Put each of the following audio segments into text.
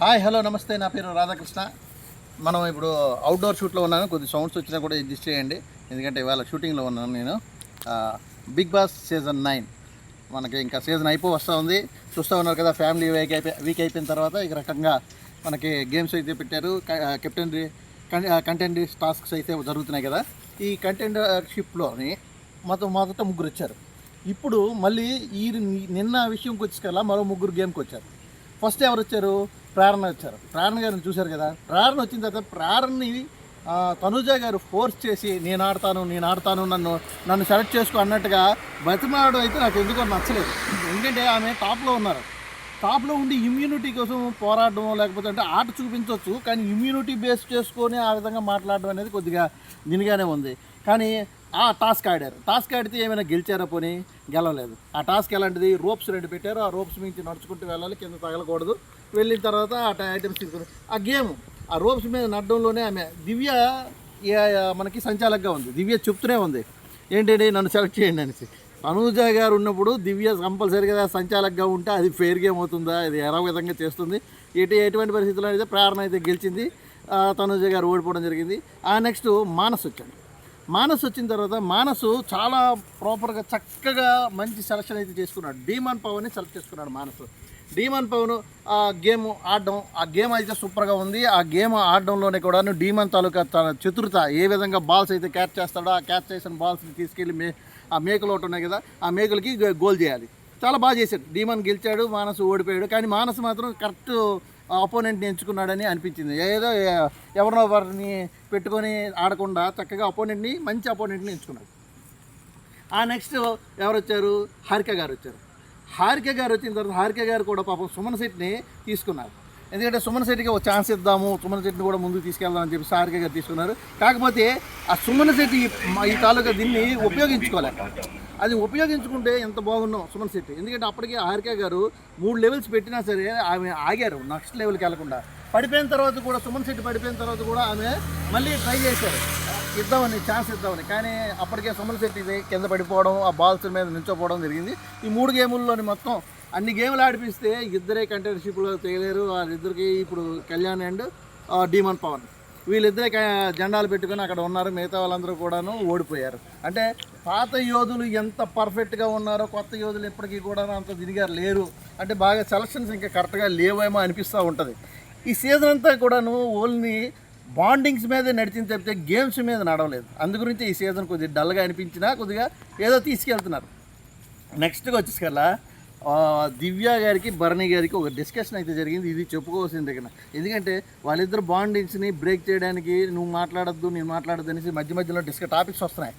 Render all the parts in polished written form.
Hi hello నమస్తే, నా పేరు రాధాకృష్ణ. మనం ఇప్పుడు అవుట్డోర్ షూట్లో ఉన్నాను. కొద్ది సౌండ్స్ వచ్చినా కూడా అడ్జస్ట్ చేయండి, ఎందుకంటే ఇవాళ షూటింగ్లో ఉన్నాను నేను. బిగ్ బాస్ సీజన్ 9 మనకి ఇంకా సీజన్ వస్తూ ఉంది. చూస్తూ ఉన్నారు కదా, ఫ్యామిలీ వీక్ అయిపోయిన తర్వాత ఈ రకంగా మనకి గేమ్స్ అయితే పెట్టారు. కెప్టెన్ కంటెంట్ టాస్క్స్ అయితే జరుగుతున్నాయి కదా. ఈ కంటెండర్షిప్లోని మొదట ముగ్గురు వచ్చారు. ఇప్పుడు మళ్ళీ నిన్న విషయంకి వచ్చేకల్లా మరో ముగ్గురు గేమ్కి వచ్చారు. ఫస్ట్ ఎవరు వచ్చారు? ప్రేరణ వచ్చారు. ప్రేరణ గారిని చూశారు కదా. ప్రేరణ వచ్చిన తర్వాత ప్రేరణని తనుజ గారు ఫోర్స్ చేసి నేను ఆడతాను నన్ను సెలెక్ట్ చేసుకో అన్నట్టుగా బతిమాడడం అయితే నాకు ఎందుకో నచ్చలేదు. ఎందుకంటే ఆమె టాప్లో ఉన్నారు. టాప్లో ఉండి ఇమ్యూనిటీ కోసం పోరాడడం, లేకపోతే అంటే ఆట చూపించవచ్చు, కానీ ఇమ్యూనిటీ బేస్ చేసుకొని ఆ విధంగా మాట్లాడడం అనేది కొద్దిగా దీనిగానే ఉంది. కానీ ఆ టాస్క్ ఆడారు. టాస్క్ ఆడితే ఏమైనా గెలిచారో పోనీ? గెలవలేదు. ఆ టాస్క్ ఎలాంటిది? రోప్స్ 2 పెట్టారు. ఆ రోప్స్ మించి నడుచుకుంటూ వెళ్ళాలి, కింద తగలకూడదు. వెళ్ళిన తర్వాత ఆ ఐటమ్స్ తీసుకుని ఆ గేమ్ ఆ రోప్స్ మీద నడడంలోనే ఆమె దివ్య మనకి సంచాలకంగా ఉంది. దివ్య చెప్తూనే ఉంది, ఏంటంటే నన్ను సెలెక్ట్ చేయండి అనేసి. తనూజ గారు ఉన్నప్పుడు దివ్య కంపల్సరీగా సంచాలకంగా ఉంటే అది ఫెయిర్ గేమ్ అవుతుందా? ఇది ఎలా విధంగా చేస్తుంది? ఎటువంటి పరిస్థితుల్లో అయితే ప్రేరణ అయితే గెలిచింది, తనూజ గారు ఓడిపోవడం జరిగింది. ఆ నెక్స్ట్ మానస్ వచ్చాడు. మానస్ వచ్చిన తర్వాత మానసు చాలా ప్రాపర్గా చక్కగా మంచి సెలక్షన్ అయితే చేసుకున్నాడు. డీమాన్ పవన్ని సెలెక్ట్ చేసుకున్నాడు మానసు. డీమాన్ పవన్ ఆ గేమ్ ఆడడం, ఆ గేమ్ అయితే సూపర్గా ఉంది. ఆ గేమ్ ఆడడంలోనే కూడా డీమాన్ తాలూకా తన చతురత, ఏ విధంగా బాల్స్ అయితే క్యాచ్ చేస్తాడో ఆ క్యాచ్ చేసిన బాల్స్ని తీసుకెళ్ళి ఆ మేకలు ఒకటి ఉన్నాయి కదా, ఆ మేకలకి గోల్ చేయాలి. చాలా బాగా చేశాడు. డీమాన్ గెలిచాడు, మానసు ఓడిపోయాడు. కానీ మానసు మాత్రం కరెక్ట్ అపోనెంట్ని ఎంచుకున్నాడని అనిపించింది. ఏదో ఎవరినో వారిని పెట్టుకొని ఆడకుండా చక్కగా మంచి అపోనెంట్ని ఎంచుకున్నాడు. ఆ నెక్స్ట్ ఎవరు వచ్చారు? హారిక గారు వచ్చారు. హారిక గారు వచ్చిన తర్వాత హారిక గారు కూడా పాపం సుమన్ శెట్టిని తీసుకున్నారు. ఎందుకంటే సుమన్ శెట్టికి ఒక ఛాన్స్ ఇద్దాము, సుమన్ శెట్టిని కూడా ముందుకు తీసుకెళ్దామని చెప్పి హారిక గారు తీసుకున్నారు. కాకపోతే ఆ సుమన్ శెట్టి ఈ తాలూకా దీన్ని ఉపయోగించుకోలేక, అది ఉపయోగించుకుంటే ఎంత బాగున్నాం సుమన్ శెట్టి. ఎందుకంటే అప్పటికే హారిక గారు 3 లెవెల్స్ పెట్టినా సరే ఆమె ఆగారు నెక్స్ట్ లెవెల్కి వెళ్లకుండా. పడిపోయిన తర్వాత కూడా సుమన్ శెట్టి పడిపోయిన తర్వాత కూడా ఆమె మళ్ళీ ట్రై చేశారు, ఛాన్స్ ఇద్దామని. కానీ అప్పటికే సుమన్ శెట్టి కింద పడిపోవడం, ఆ బాల్స్ మీద నిల్చోపోవడం జరిగింది. ఈ 3 గేముల్లోని మొత్తం అన్ని గేములు ఆడిపిస్తే ఇద్దరే కంటెండర్షిప్లో తేలేరు. వాళ్ళిద్దరికి ఇప్పుడు కళ్యాణ్ అండ్ డీమాన్ పవన్ వీళ్ళిద్దరే జెండాలు పెట్టుకొని అక్కడ ఉన్నారు. మిగతా వాళ్ళందరూ కూడాను ఓడిపోయారు. అంటే పాత యోధులు ఎంత పర్ఫెక్ట్గా ఉన్నారో కొత్త యోధులు ఎప్పటికీ కూడా అంత దినిగారు లేరు. అంటే బాగా సెలక్షన్స్ ఇంకా కరెక్ట్గా లేవేమో అనిపిస్తూ ఉంటుంది. ఈ సీజన్ అంతా కూడాను ఓన్లీ బాండింగ్స్ మీదే నడిచింది తప్పితే గేమ్స్ మీద నడవలేదు. అందుగురించి ఈ సీజన్ కొద్దిగా డల్గా అనిపించినా కొద్దిగా ఏదో తీసుకెళ్తున్నారు. నెక్స్ట్గా వచ్చేసరికల్లా దివ్య గారికి భరణి గారికి ఒక డిస్కషన్ అయితే జరిగింది. ఇది చెప్పుకోవాల్సింది దగ్గర. ఎందుకంటే వాళ్ళిద్దరు బాండింగ్స్ని బ్రేక్ చేయడానికి నువ్వు మాట్లాడద్దు నేను మాట్లాడద్దు అనేసి మధ్యలో టాపిక్స్ వస్తున్నాయి.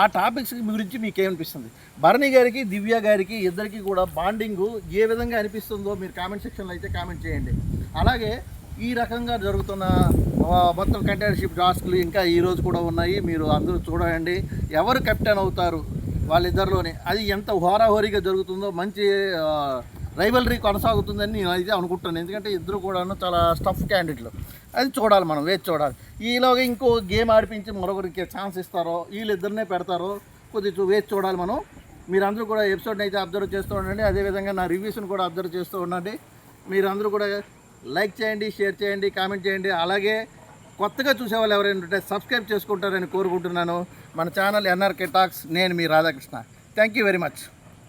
ఆ టాపిక్స్ గురించి మీకు ఏమనిపిస్తుంది? భరణి గారికి దివ్య గారికి ఇద్దరికి కూడా బాండింగు ఏ విధంగా అనిపిస్తుందో మీరు కామెంట్ సెక్షన్లో అయితే కామెంట్ చేయండి. అలాగే ఈ రకంగా జరుగుతున్న మొత్తం కంటెండర్షిప్ టాస్క్లు ఇంకా ఈరోజు కూడా ఉన్నాయి. మీరు అందరూ చూడండి, ఎవరు కెప్టెన్ అవుతారు వాళ్ళిద్దరిలోనే, అది ఎంత హోరాహోరీగా జరుగుతుందో, మంచి రైవలరీ కొనసాగుతుందని నేను అయితే అనుకుంటున్నాను. ఎందుకంటే ఇద్దరు కూడాను చాలా స్టఫ్ క్యాండిడేట్లు. అది చూడాలి, మనం వేచి చూడాలి. ఈలోగా ఇంకో గేమ్ ఆడిపించి మరొకరికి ఛాన్స్ ఇస్తారో వీళ్ళిద్దరినే పెడతారో కొద్దిగా వేచి చూడాలి మనం. మీరందరూ కూడా ఎపిసోడ్ని అయితే అబ్జర్వ్ చేస్తూ ఉండండి. అదేవిధంగా నా రివ్యూస్ని కూడా అబ్జర్వ్ చేస్తూ ఉండండి. మీరందరూ కూడా లైక్ చేయండి, షేర్ చేయండి, కామెంట్ చేయండి. అలాగే కొత్తగా చూసేవాళ్ళు ఎవరైనా ఉంటే సబ్స్క్రైబ్ చేసుకుంటారని కోరుకుంటున్నాను. మన ఛానల్ ఎన్ఆర్కే టాక్స్. నేను మీ Radhakrishna. Thank you very much.